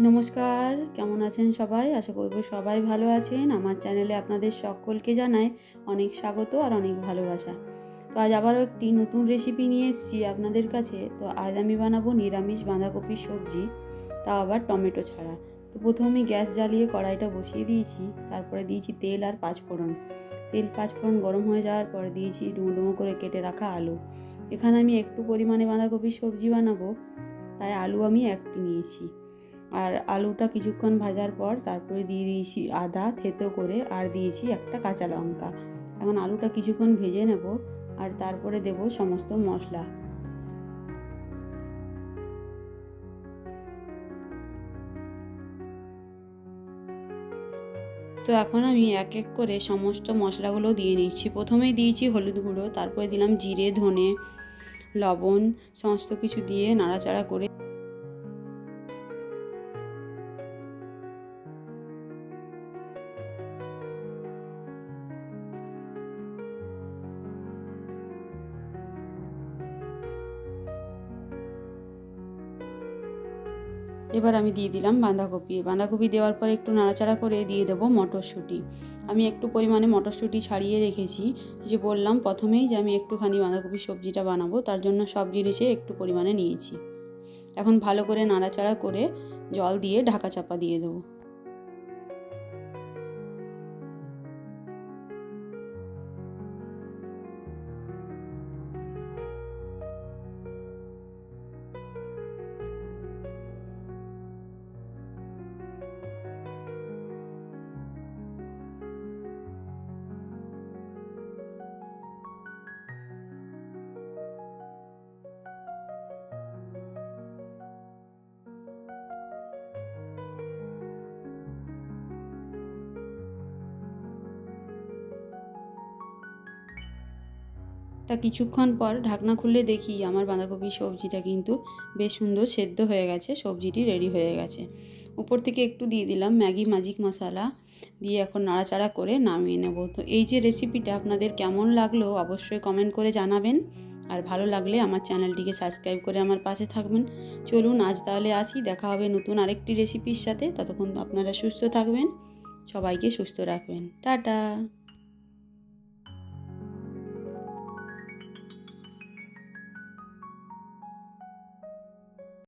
নমস্কার, কেমন আছেন সবাই? আশা করব সবাই ভালো আছেন। আমার চ্যানেলে আপনাদের সকলকে জানাই অনেক স্বাগত আর অনেক ভালোবাসা। তো আজ আবারও একটি নতুন রেসিপি নিয়ে এসেছি আপনাদের কাছে। তো আজ আমি বানাবো নিরামিষ বাঁধাকপির সবজি, তাও আবার টমেটো ছাড়া। তো প্রথমে আমি গ্যাস জ্বালিয়ে কড়াইটা বসিয়ে দিয়েছি, তারপরে দিয়েছি তেল আর পাঁচফোড়ন। তেল পাঁচফোড়ন গরম হয়ে যাওয়ার পরে দিয়েছি ডুমো ডুমো করে কেটে রাখা আলু। এখানে আমি একটু পরিমাণে বাঁধাকপির সবজি বানাবো, তাই আলু আমি একটি নিয়েছি। আর আলুটা কিছুক্ষণ ভাজার পর তারপরে দিয়ে দিয়েছি আদা থেতো করে, আর দিয়েছি একটা কাঁচা লঙ্কা। এখন আলুটা কিছুক্ষণ ভেজে নেব আর তারপরে দেব সমস্ত মশলা। তো এখন আমি এক এক করে সমস্ত মশলাগুলো দিয়ে নিচ্ছি। প্রথমেই দিয়েছি হলুদ গুঁড়ো, তারপরে দিলাম জিরে, ধনে, লবণ, সমস্ত কিছু দিয়ে নাড়াচাড়া করে এবার আমি দিয়ে দিলাম বাঁধাকপি দেওয়ার পরে একটু নাড়াচাড়া করে দিয়ে দেবো মটরশুঁটি। আমি একটু পরিমাণে মটরশুঁটি ছাড়িয়ে রেখেছি। যে বললাম প্রথমেই যে আমি একটুখানি বাঁধাকপির সবজিটা বানাবো, তার জন্য সব জিনিসে একটু পরিমাণে নিয়েছি। এখন ভালো করে নাড়াচাড়া করে জল দিয়ে ঢাকা চাপা দিয়ে দেবো। তা কিছুক্ষণ পর ঢাকনা খুলে দেখি আমার বাঁধাকপির সবজিটা কিন্তু বেশ সুন্দর সেদ্ধ হয়ে গেছে, সবজিটি রেডি হয়ে গেছে। উপর থেকে একটু দিয়ে দিলাম ম্যাগি ম্যাজিক মশলা, দিয়ে এখন নাড়াচাড়া করে নামিয়ে নেব। তো এই যে রেসিপিটা আপনাদের কেমন লাগলো অবশ্যই কমেন্ট করে জানাবেন, আর ভালো লাগলে আমার চ্যানেলটিকে সাবস্ক্রাইব করে আমার পাশে থাকবেন। চলুন আজ তাহলে আসি, দেখা হবে নতুন আরেকটি রেসিপির সাথে। ততক্ষণ আপনারা সুস্থ থাকবেন, সবাইকে সুস্থ রাখবেন। টাটা।